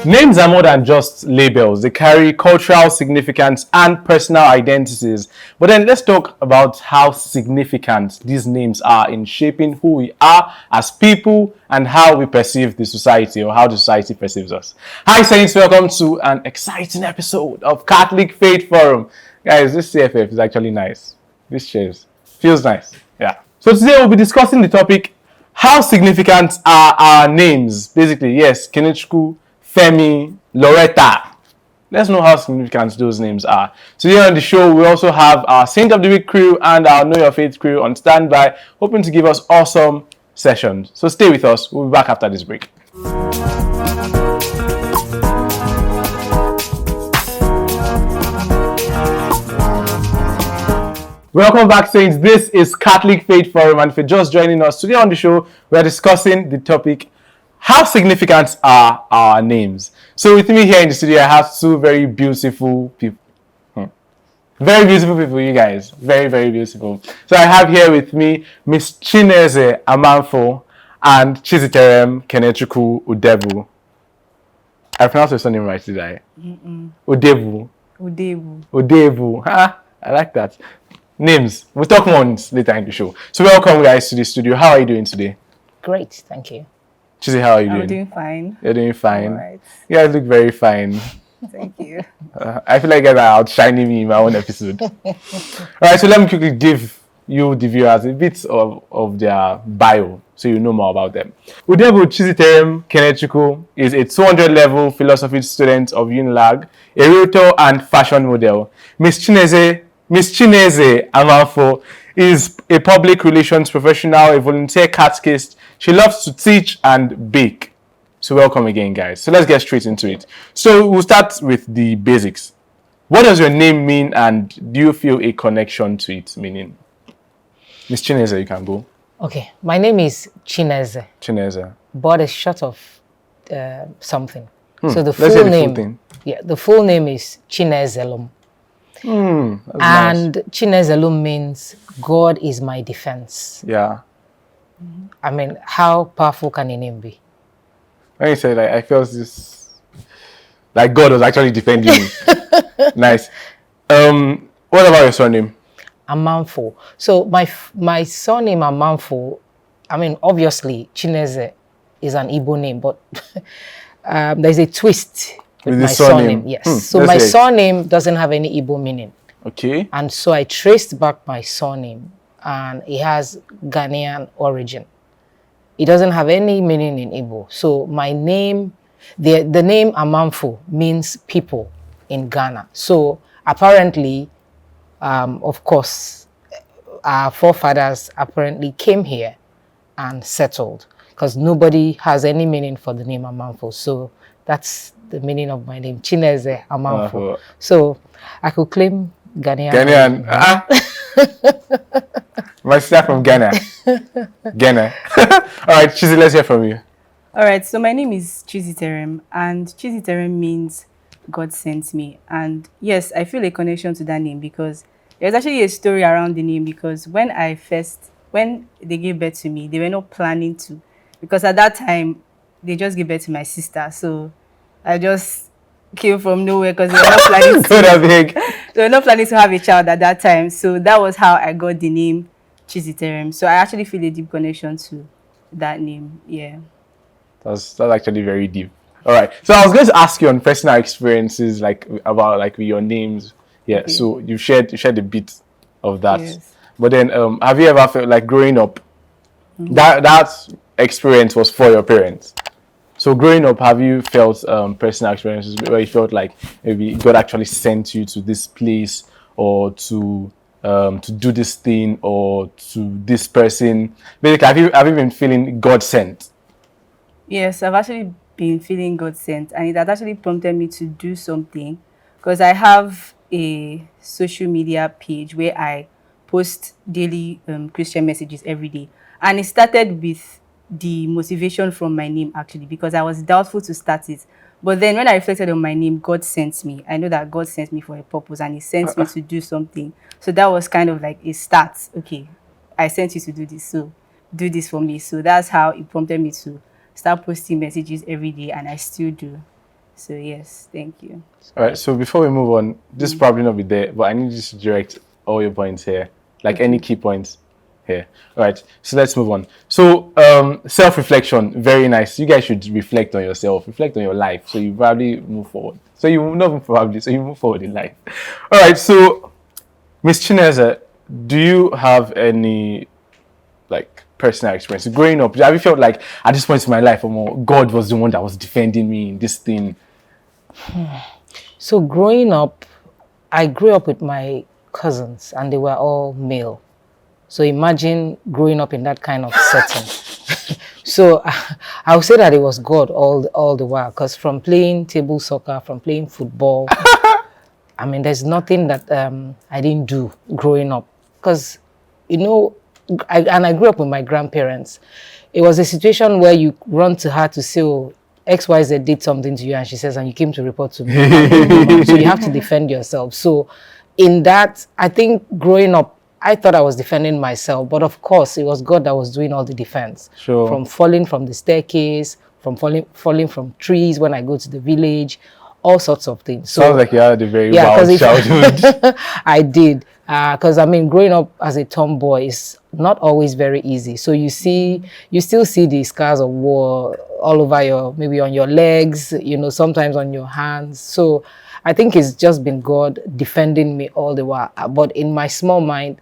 Names are more than just labels. They carry cultural significance and personal identities. But then let's talk about how significant these names are in shaping who we are as people and how we perceive the society or how the society perceives us. Hi Saints, welcome to an exciting episode of Catholic Faith Forum. Guys, this CFF is actually nice. This chairs feels nice. Yeah. So today we'll be discussing the topic, how significant are our names? Basically, yes, Kenechukwu, Femi, Loretta. Let's know how significant those names are. Today on the show, we also have our Saint of the Week crew and our Know Your Faith crew on standby, hoping to give us awesome sessions. So stay with us. We'll be back after this break. Welcome back, Saints. This is Catholic Faith Forum, and if you're just joining us today on the show, we're discussing the topic, how significant are our names? So with me here in the studio, I have two very beautiful people. Very beautiful people, you guys. Very, very beautiful. So I have here with me Miss Chineze Amanfo and Chiziterem Udebu. I pronounced your surname right, did I? Udebu. Udebu. I like that. Names. We'll talk more on this later in the show. So welcome, guys, to the studio. How are you doing today? Great, thank you. Chizi, how are you doing? I'm doing fine. You're doing fine. All right. You guys look very fine. Thank you. I feel like you guys are outshining me in my own episode. Alright, so let me quickly give you, the viewers, a bit of their bio so you know more about them. Udebu Chiziterem Kenechukwu is a 200-level philosophy student of UNILAG, a realtor and fashion model. Miss Chineze Amanfo is a public relations professional, a volunteer catechist. She loves to teach and bake. So welcome again, guys. So let's get straight into it. So we'll start with the basics. What does your name mean, and do you feel a connection to its meaning? Miss Chineze, you can go. Okay, my name is Chineze. Chineze. But it's short of something. So the Let's full hear the name, full thing. the full name is Chinezelum. That's And nice. Chinezelum means God is my defense. Yeah. I mean, how powerful can a name be? When you said, like, I felt this, like God was actually defending me. Nice. What about your surname? Amanfo. So my surname Amanfo, I mean, obviously Chineze is an Igbo name, but there's a twist with my surname. Yes. So my surname doesn't have any Igbo meaning. Okay. And so I traced back my surname, and it has Ghanaian origin. It doesn't have any meaning in Igbo. So my name, the name Amanfo means people in Ghana. So apparently, of course, our forefathers apparently came here and settled, because nobody has any meaning for the name Amanfo. So that's the meaning of my name, Chineze Amanfo. So I could claim Ghanaian. My sister from Ghana. Ghana. All right, Chizi, let's hear from you. All right, so my name is Chiziterem, and Chiziterem means God sent me. And yes, I feel a connection to that name because there's actually a story around the name, because when they gave birth to me, they were not planning to, because at that time, they just gave birth to my sister. So I just came from nowhere because they were not planning they were not planning to have a child at that time. So that was how I got the name Chiziterem. So I actually feel a deep connection to that name. Yeah. That's actually very deep. All right. So I was going to ask you on personal experiences, like about like with your names. Yeah. Okay. So you shared a bit of that. Yes. But then, have you ever felt like growing up, that experience was for your parents? So growing up, have you felt personal experiences where you felt like maybe God actually sent you to this place, or to do this thing, or to this person? Basically, have you been feeling God sent? Yes, I've actually been feeling God sent, and it had actually prompted me to do something, because I have a social media page where I post daily Christian messages every day, and it started with the motivation from my name, actually, because I was doubtful to start it. But then when I reflected on my name, God sent me. I know that God sent me for a purpose, and he sent me to do something. So that was kind of like a start. Okay, I sent you to do this, so do this for me. So that's how it prompted me to start posting messages every day, and I still do. So yes, thank you. All right, so before we move on, this will probably not be there, but I need you to direct all your points here, like any key points here. All right, so let's move on. So, self-reflection, very nice. You guys should reflect on yourself, reflect on your life, so you probably move forward. So you not even probably, so you move forward in life. All right, so Miss Chineze, do you have any like personal experience growing up? Have you felt like at this point in my life, God was the one that was defending me in this thing? So growing up, I grew up with my cousins and they were all male. So imagine growing up in that kind of setting. So I would say that it was God all the while, because from playing table soccer, from playing football, I mean, there's nothing that I didn't do growing up. Because, you know, I grew up with my grandparents. It was a situation where you run to her to say, oh, XYZ did something to you, and she says, and you came to report to me. So you have to defend yourself. So in that, I think growing up, I thought I was defending myself, but of course, it was God that was doing all the defense. Sure. From falling from the staircase, from falling from trees when I go to the village, all sorts of things. So, sounds like you had a very wild childhood. I did. Because I mean, growing up as a tomboy is not always very easy. So you still see the scars of war all over maybe on your legs, you know, sometimes on your hands. So I think it's just been God defending me all the while. But in my small mind,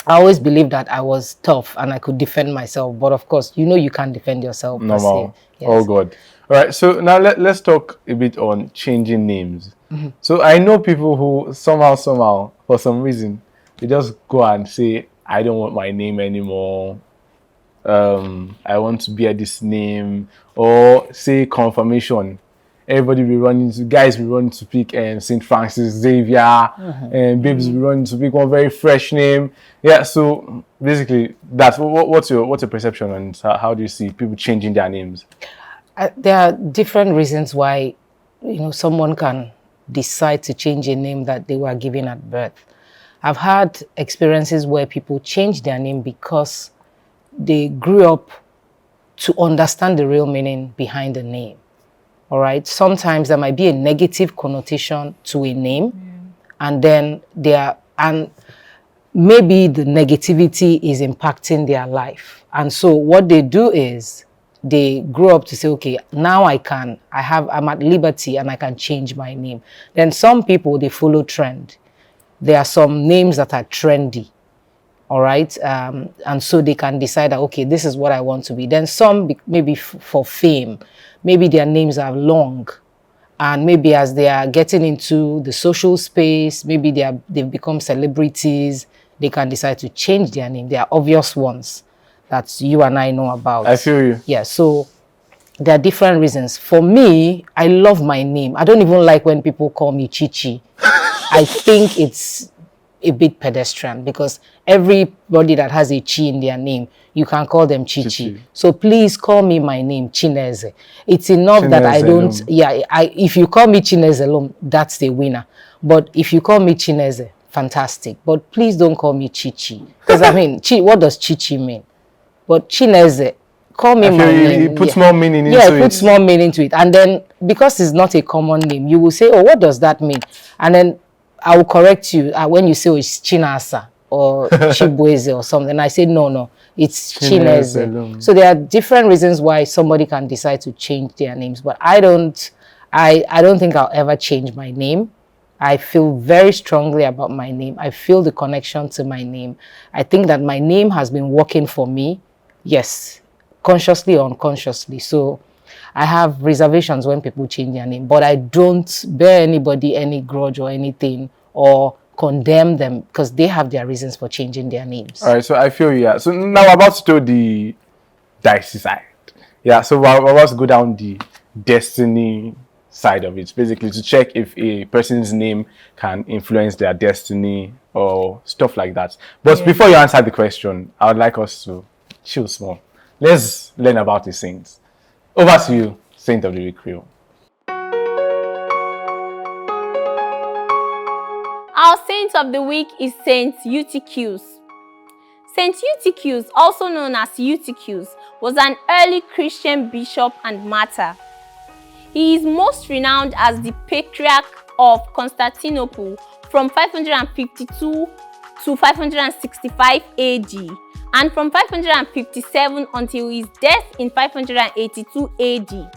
I always believed that I was tough and I could defend myself. But of course, you know, you can't defend yourself. Normal. Yes. Oh God. All right. So now let's talk a bit on changing names. So I know people who somehow, for some reason, they just go and say, I don't want my name anymore. I want to bear this name. Or say confirmation. Everybody will run into, guys will run to pick St. Francis Xavier, and babes will run to pick one very fresh name. Yeah, so basically, that's what's your perception on how do you see people changing their names? There are different reasons why, you know, someone can decide to change a name that they were given at birth. I've had experiences where people change their name because they grew up to understand the real meaning behind the name. All right. Sometimes there might be a negative connotation to a name, and then maybe the negativity is impacting their life. And so what they do is they grow up to say, okay, now I'm at liberty and I can change my name. Then some people, they follow trend. There are some names that are trendy. All right. And so they can decide that, okay, this is what I want to be. Then some maybe for fame, maybe their names are long. And maybe as they are getting into the social space, maybe they've become celebrities, they can decide to change their name. There are obvious ones that you and I know about. I feel you. Yeah, so there are different reasons. For me, I love my name. I don't even like when people call me Chichi. I think it's a bit pedestrian because everybody that has a Chi in their name, you can call them Chichi. So please call me my name, Chineze. It's enough Chineze that I don't, alone. if you call me Chineze alone, that's the winner. But if you call me Chineze, fantastic. But please don't call me Chichi. Because I mean, what does Chichi mean? But Chineze, call me my name. It puts more meaning into it. Yeah, it puts more meaning to it. And then, because it's not a common name, you will say, oh, what does that mean? And then I will correct you when you say, oh, it's Chinasa or Chibueze or something. I say, no, it's Chineze. So there are different reasons why somebody can decide to change their names. But I don't think I'll ever change my name. I feel very strongly about my name. I feel the connection to my name. I think that my name has been working for me. Yes, consciously or unconsciously. So I have reservations when people change their name, but I don't bear anybody any grudge or anything or condemn them because they have their reasons for changing their names. All right, so I feel you. Yeah. So now we're about to do the dicey side. Yeah, so we're about to go down the destiny side of it, basically to check if a person's name can influence their destiny or stuff like that. But before you answer the question, I would like us to chill small. Let's learn about the saints. Over to you, Saint of the Week Creole. Our saint of the week is Saint Eutychus. Saint Eutychus, also known as Eutychus, was an early Christian bishop and martyr. He is most renowned as the Patriarch of Constantinople from 552 to 565 AD, and from 557 until his death in 582 AD.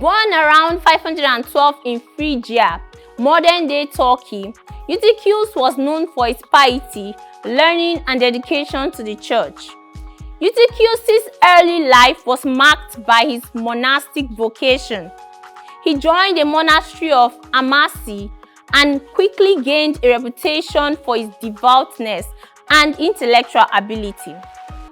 Born around 512 in Phrygia, modern-day Turkey, Eutychius was known for his piety, learning, and dedication to the church. Eutychius' early life was marked by his monastic vocation. He joined the monastery of Amanfo and quickly gained a reputation for his devoutness and intellectual ability.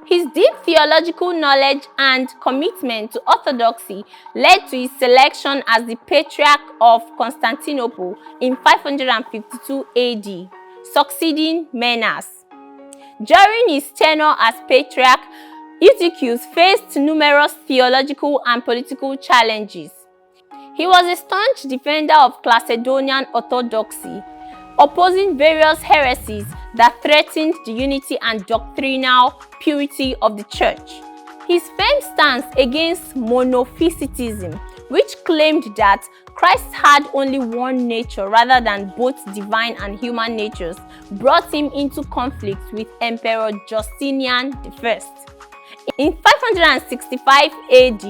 His deep theological knowledge and commitment to orthodoxy led to his selection as the Patriarch of Constantinople in 552 AD, succeeding Menas. During his tenure as Patriarch, Eutychius faced numerous theological and political challenges. He was a staunch defender of Chalcedonian orthodoxy, opposing various heresies that threatened the unity and doctrinal purity of the church. His firm stance against monophysitism, which claimed that Christ had only one nature rather than both divine and human natures, brought him into conflict with Emperor Justinian I. In 565 AD,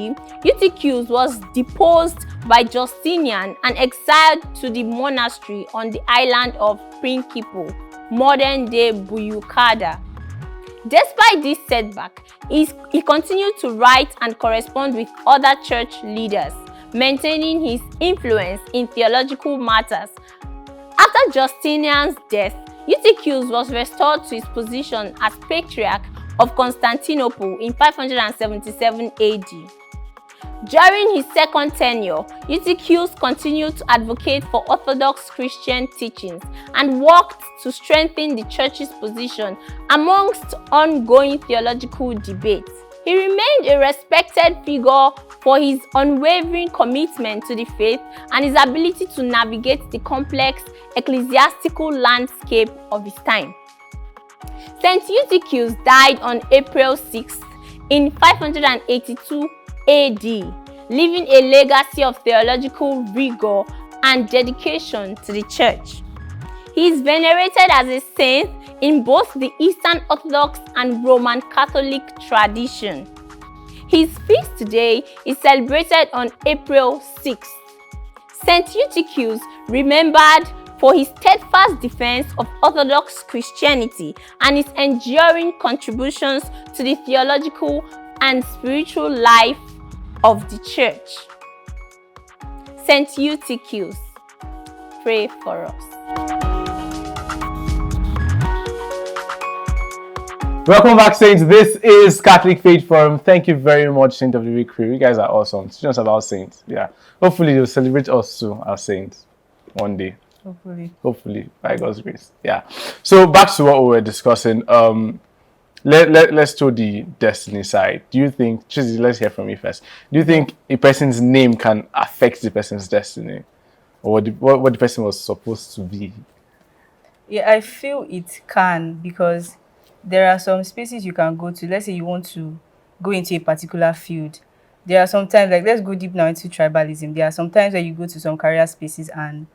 Eutychius was deposed by Justinian and exiled to the monastery on the island of Principe, modern-day Buyukada. Despite this setback, he continued to write and correspond with other church leaders, maintaining his influence in theological matters. After Justinian's death, Eutychius was restored to his position as Patriarch of Constantinople in 577 AD. During his second tenure, Eutychius continued to advocate for Orthodox Christian teachings and worked to strengthen the church's position amongst ongoing theological debates. He remained a respected figure for his unwavering commitment to the faith and his ability to navigate the complex ecclesiastical landscape of his time. Saint Eutychius died on April 6 in 582 AD, leaving a legacy of theological rigor and dedication to the church. He is venerated as a saint in both the Eastern Orthodox and Roman Catholic tradition. His feast day is celebrated on April 6. Saint Eutychius, remembered for his steadfast defense of Orthodox Christianity and his enduring contributions to the theological and spiritual life of the church. Saint Eutychius, pray for us. Welcome back, Saints. This is Catholic Faith Forum. Thank you very much, Saint of the Week crew. You guys are awesome. Teaching us about saints. Yeah. Hopefully you'll celebrate us too, our saints, one day. Hopefully, by God's grace. Yeah. So back to what we were discussing. Let's do the destiny side. Do you think, Chizzy, let's hear from you first. Do you think a person's name can affect the person's destiny? Or what the person was supposed to be? Yeah, I feel it can, because there are some spaces you can go to. Let's say you want to go into a particular field. There are sometimes, like, let's go deep now into tribalism. There are sometimes where you go to some career spaces and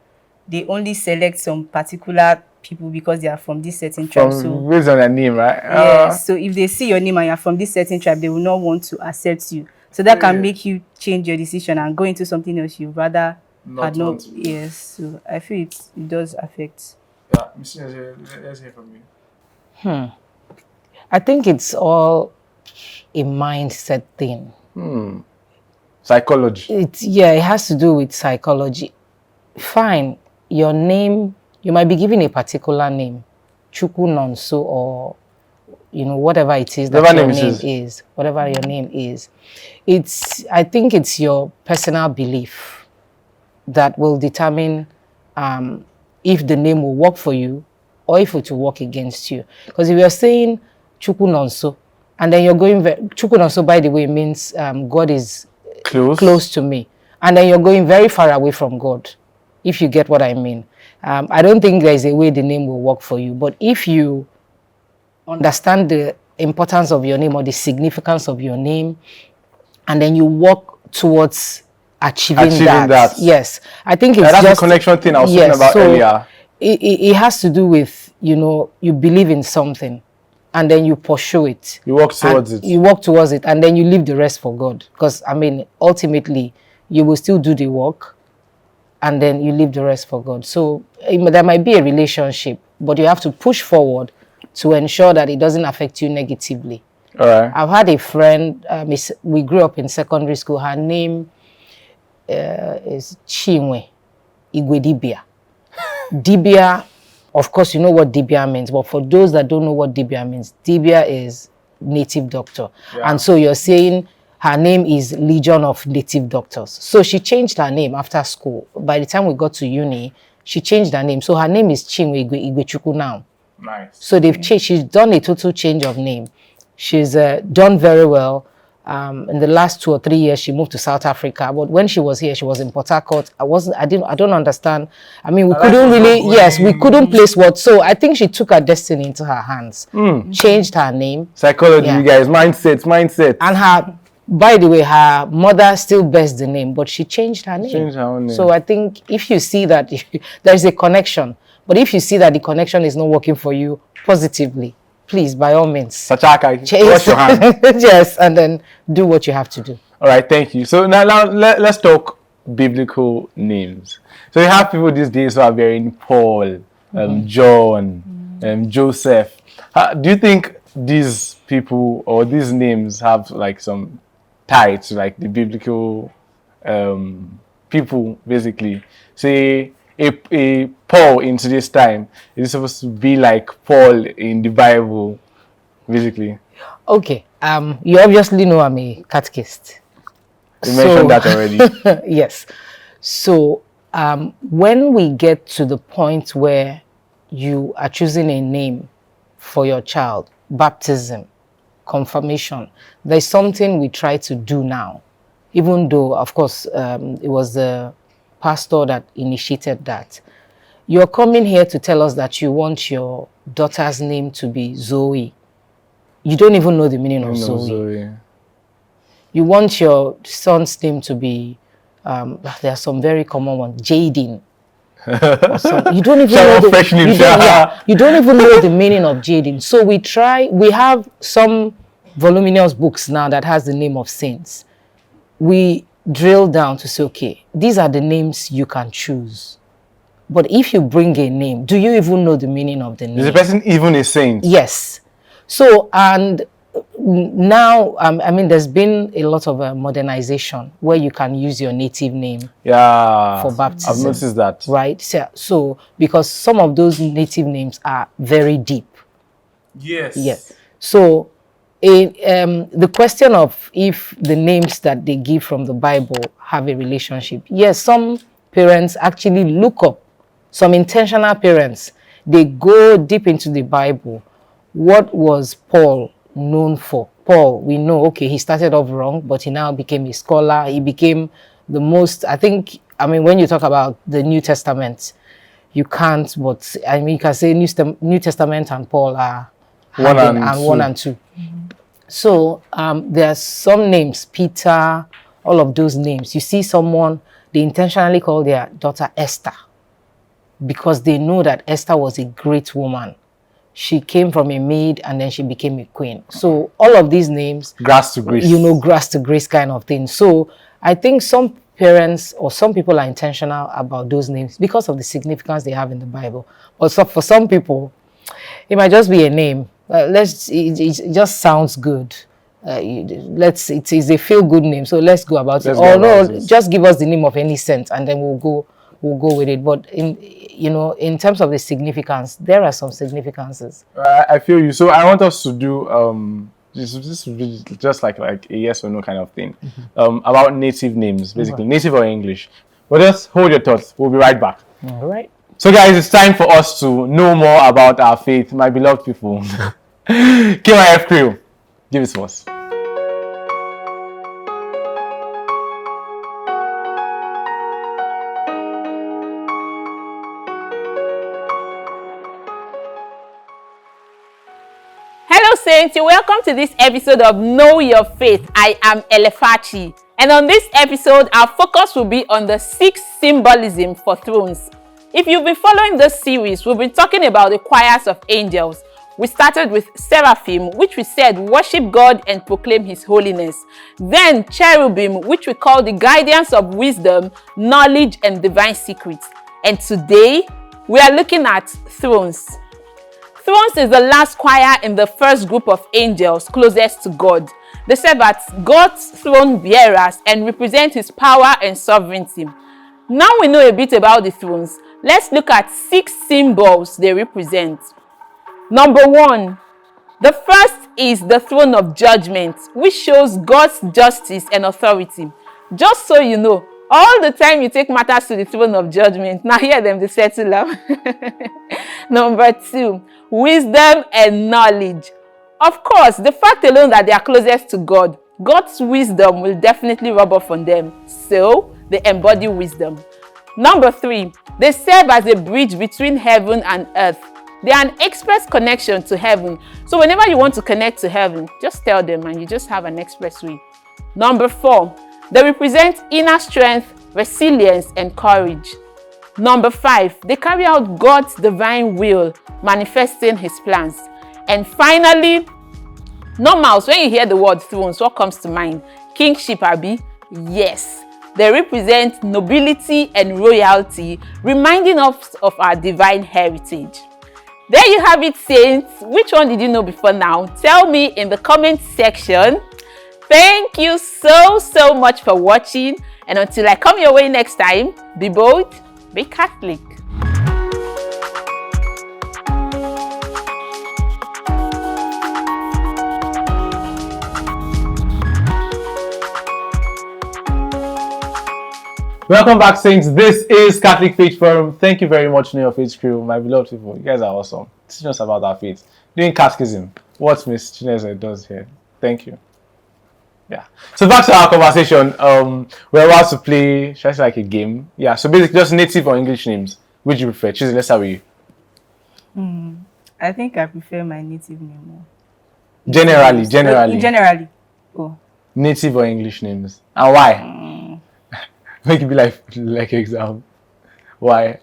they only select some particular people because they are from this certain tribe. So based on their name, right? Yes. So if they see your name and you're from this certain tribe, they will not want to accept you. So that can make you change your decision and go into something else you rather had not. Yes. So I feel it does affect. Yeah, Mr. Let's hear from you. I think it's all a mindset thing. Psychology. It has to do with psychology. Fine, your name, you might be given a particular name, Chukwu Nonso, or whatever it is that your name is, whatever your name is. I think it's your personal belief that will determine if the name will work for you or if it will work against you. Because if you're saying Chukwu Nonso, and then you're going Chukwu Nonso, by the way, means God is close to me, and then you're going very far away from God, if you get what I mean. I don't think there's a way the name will work for you, but if you understand the importance of your name or the significance of your name, and then you work towards achieving that. that. Yes, I think it's that's just the connection thing I was talking about earlier. It has to do with, you know, you believe in something and then you pursue it. You work towards it. You work towards it and then you leave the rest for God. Because, I mean, ultimately, you will still do the work and then you leave the rest for God. So there might be a relationship, but you have to push forward to ensure that it doesn't affect you negatively. All right. I've had a friend, we grew up in secondary school. Her name is Chinwe Igwedibia. Dibia, of course, you know what Dibia means, but for those that don't know what Dibia means, Dibia is native doctor. Yeah. And so you're saying her name is Legion of Native Doctors. So she changed her name after school. By the time we got to uni, she changed her name. So her name is Chinwe Igwechuku now. Nice. So they've changed. She's done a total change of name. She's done very well. In the last 2 or 3 years, she moved to South Africa. But when she was here, she was in Port Harcourt. I don't understand. I mean, we couldn't place what. So I think she took her destiny into her hands. Changed her name. Psychology, you guys, mindset. And by the way, her mother still bears the name, but she changed her name. Changed her own name. So I think if you see that there's a connection, but if you see that the connection is not working for you positively, please, by all means, Sachaka, wash your hands. Yes, and then do what you have to do. All right, thank you. So now let's talk biblical names. So you have people these days who are bearing Paul, John, Joseph. Do you think these people or these names have like some tie to like the biblical people, basically? Say a Paul in today's time is supposed to be like Paul in the Bible, basically. Okay. You obviously know I'm a catechist. You mentioned that already. Yes. So when we get to the point where you are choosing a name for your child, baptism, confirmation, there's something we try to do now, even though, of course, it was the pastor that initiated that. You're coming here to tell us that you want your daughter's name to be Zoe. You don't even know the meaning of Zoe. You want your son's name to be, there are some very common ones, Jaden. You don't even know you don't even know the meaning of Jaden. So we have some voluminous books now that has the name of saints. We drill down to say, okay, these are the names you can choose. But if you bring a name, do you even know the meaning of the name? Is the person even a saint? Yes. So, and now, I mean, there's been a lot of modernization where you can use your native name for baptism. I've noticed that. Right? So, because some of those native names are very deep. Yes. Yes. So, the question of if the names that they give from the Bible have a relationship. Yes, some parents actually look up, some intentional parents, they go deep into the Bible. What was Paul known for? Paul, we know, okay, he started off wrong, but he now became a scholar. He became the most, I mean, when you talk about the New Testament, you can't, but I mean, you can say New Testament and Paul are one and two. So there are some names, Peter, all of those names. You see someone, they intentionally call their daughter Esther because they know that Esther was a great woman. She came from a maid and then she became a queen. So all of these names, grass to grace, grass to grace kind of thing. So I think some parents or some people are intentional about those names because of the significance they have in the Bible. But so for some people, it might just be a name. It just sounds good. It is a feel-good name, so let's go about it. Just give us the name of any saint, and then we'll go with it. But in terms of the significance, there are some significances. I feel you. So I want us to do this is just like a yes or no kind of thing about native names, basically native or English. But just hold your thoughts. We'll be right back. All right. So guys, it's time for us to know more about our faith, my beloved people. KYF crew, give it to us. Hello Saints, you're welcome to this episode of Know Your Faith. I am Elefachi. And on this episode, our focus will be on the 6 symbolism for thrones. If you've been following this series, we've been talking about the choirs of angels. We started with seraphim, which we said worship God and proclaim his holiness. Then cherubim, which we call the guardians of wisdom, knowledge, and divine secrets. And today, we are looking at thrones. Thrones is the last choir in the first group of angels closest to God. They serve as God's throne bearers and represent his power and sovereignty. Now we know a bit about the thrones, let's look at 6 symbols they represent. Number 1, the first is the throne of judgment, which shows God's justice and authority. Just so you know, all the time you take matters to the throne of judgment, now hear them, they settle up. Number 2, wisdom and knowledge. Of course, the fact alone that they are closest to God, God's wisdom will definitely rub off on them. So, they embody wisdom. Number 3, they serve as a bridge between heaven and earth. They are an express connection to heaven. So whenever you want to connect to heaven, just tell them and you just have an expressway. Number 4, they represent inner strength, resilience, and courage. Number 5, they carry out God's divine will, manifesting his plans. And finally, normals, when you hear the word thrones, what comes to mind? Kingship, Abi? Yes. They represent nobility and royalty, reminding us of our divine heritage. There you have it, saints. Which one did you know before now? Tell me in the comment section. Thank you so much for watching. And until I come your way next time, be bold, be Catholic. Welcome back, Saints. This is Catholic Faith Forum. Thank you very much, New York Faith Crew, my beloved people. You guys are awesome. Teaching us about our faith. Doing catechism. What Miss Chineze does here. Thank you. Yeah. So back to our conversation. We're about to play, should I say, like a game? Yeah. So basically, just native or English names. Which you prefer? Chineze, let's start with you. I think I prefer my native name more. Generally. Oh. Native or English names. And why? Make it be like exam. Why?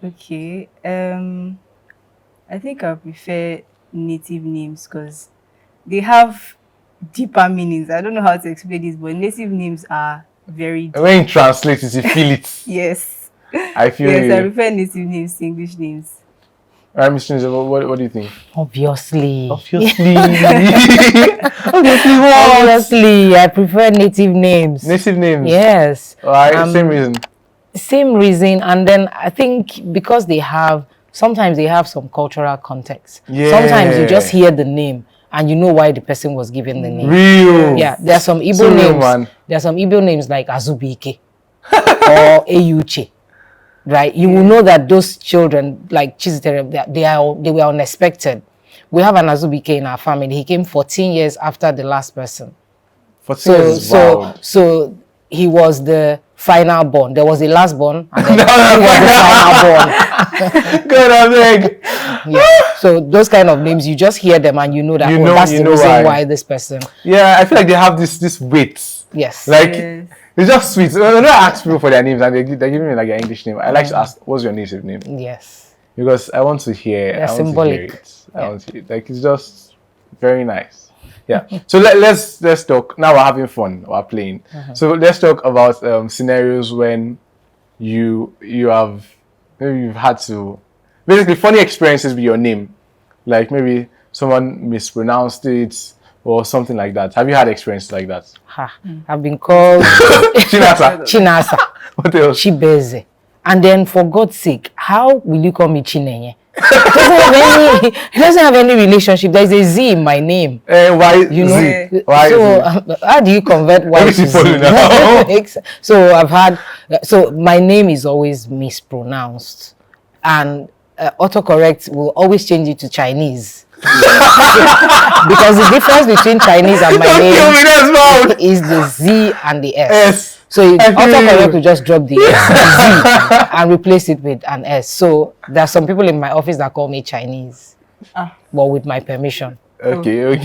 Okay. I think I prefer native names because they have deeper meanings. I don't know how to explain this, but native names are very deep. When you translate it, you feel it. Yes. I feel yes, it. I prefer native names to English names. Alright, Miss Chineze, what do you think? Obviously. Obviously, I prefer native names. Native names. Yes. Alright, same reason. Same reason, and then I think because sometimes they have some cultural context. Yeah. Sometimes you just hear the name and you know why the person was given the name. Real. Yeah, there are some Igbo So real, names. man. There are some Igbo names like Azubike or Eyuche. Right? You will know that those children, like Chiziterem, they were unexpected. We have an Azubike in our family. He came 14 years after the last person. 14 years. Wow. So he was the final born. There was a last born, and then he was the final born. Good, I beg. Yeah. So those kind of names, you just hear them and you know that that's the reason why this person. Yeah, I feel like they have this weight. Yes. Like Yes. it's just sweet. When I ask people for their names and they give me like an English name, I like to ask, what's your native name? Yes. Because I want to hear. They're I want symbolic. to hear it. I want to, like, it's just very nice. Yeah. So let's talk. Now we're having fun. We're playing. So let's talk about scenarios when you've had to basically funny experiences with your name, like maybe someone mispronounced it or something like that. Have you had experiences like that? I've been called Chinasa. What else? Chibeze. And then for God's sake, how will you call me Chinenye? It doesn't have any relationship. There's a Z in my name. Why You know, Z? Why so how do you convert Y to Z? So my name is always mispronounced, and autocorrect will always change it to Chinese. Because the difference between Chinese and my name is the Z and the S. So autocorrect will just drop the S, Z, and replace it with an S. So there are some people in my office that call me Chinese, but with my permission. Okay.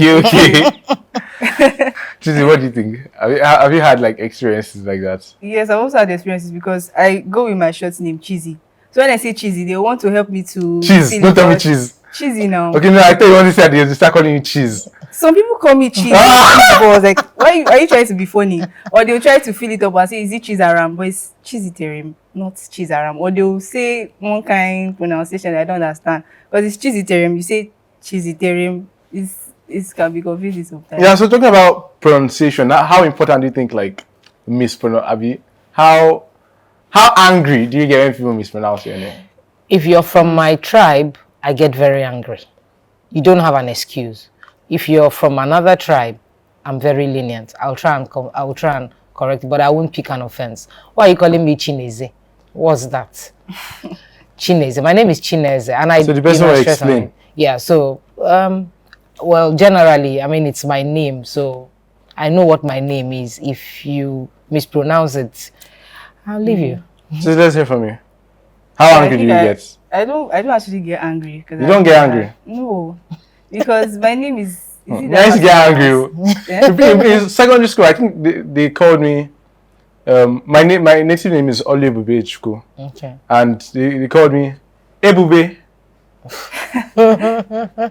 Chizi, what do you think? Have you had like experiences like that? Yes, I've also had experiences because I go with my short name, Cheesy. So when I say Cheesy, they want to help me to Cheese. Don't tell me cheese. Cheesy now. Okay, no, I thought you want to say they start calling you cheese. Some people call me cheese. But I was like, are you trying to be funny? Or they'll try to fill it up and say, is it Chiziterem? But it's Chiziterem, not Chiziterem. Or they'll say one kind pronunciation I don't understand. Because it's Chiziterem. You say Chiziterem. It can be confusing sometimes. Yeah, so talking about pronunciation, how important do you think like mispronounce Abby? How angry do you get when people mispronounce your name? If you're from my tribe, I get very angry. You don't have an excuse. If you're from another tribe, I'm very lenient. I'll try and correct, but I won't pick an offense. Why are you calling me Chineze? What's that? Chineze. My name is Chineze, and So the person will explain. Yeah. So, well, generally, I mean, it's my name, so I know what my name is. If you mispronounce it, I'll leave you. So let's hear from you. How angry do you get? I don't actually get angry. You don't get angry? No, because my name is. Nice get angry. In secondary school, I think they called me. My native name is Udebu. Okay. And they called me Ebube.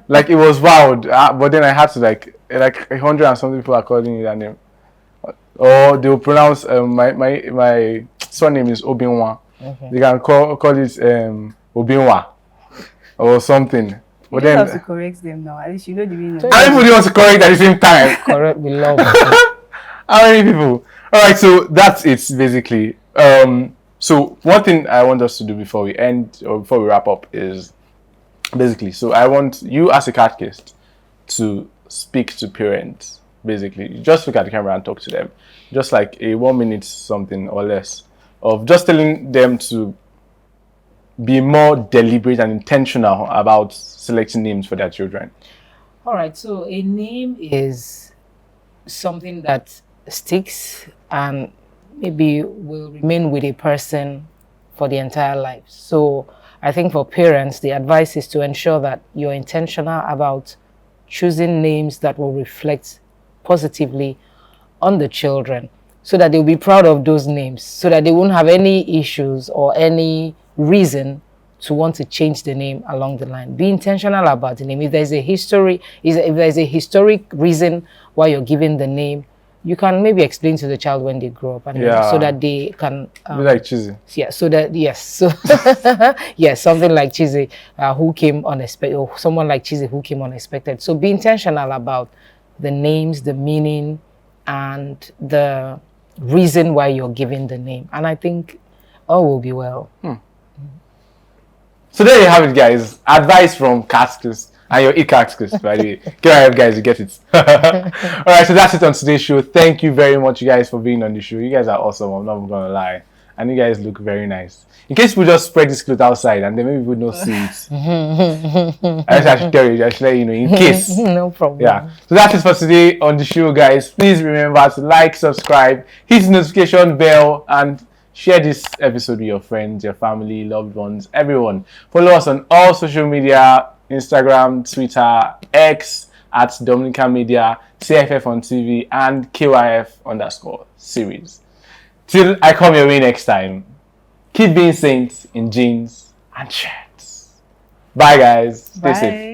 Like it was wild, but then I had to like 100 and something people are calling me that name. Or they will pronounce my surname is Obinwa. Okay. They can call it Obinwa or something. But You then have to correct them now. At least you know the meaning. everybody wants to correct at the same time. Correct, we love. How many people? All right, so that's it basically. So one thing I want us to do before we end or before we wrap up is basically. So I want you as a catechist to speak to parents. Basically, you just look at the camera and talk to them, just like a 1 minute something or less of just telling them to be more deliberate and intentional about selecting names for their children. All right, so a name is something that sticks and maybe will remain with a person for the entire life. So I think for parents, the advice is to ensure that you're intentional about choosing names that will reflect positively on the children so that they'll be proud of those names, so that they won't have any issues or any reason to want to change the name along the line. Be intentional about the name. If there's a historic reason why you're giving the name, you can maybe explain to the child when they grow up, and so that they can be like Chizi. Yeah, so that yes, something like Chizi who came unexpected, or someone like Chizi who came unexpected. So be intentional about the names, the meaning, and the reason why you're giving the name, and I think all will be well. So there you have it, guys. Advice from Catechist and your e-Catechist, by the way. Go ahead, guys, you get it. All right, so that's it on today's show. Thank you very much, you guys, for being on the show. You guys are awesome. I'm not gonna lie, and you guys look very nice. In case we just spread this clothes outside and then maybe we don't see it. I should tell you, I should let you know in case. No problem. Yeah. So that's it for today on the show, guys. Please remember to like, subscribe, hit the notification bell, and share this episode with your friends, your family, loved ones, everyone. Follow us on all social media, Instagram, Twitter, X at Dominican Media, CFF on TV, and KYF_series. Till I come your way next time, keep being saints in jeans and shirts. Bye, guys. Stay safe.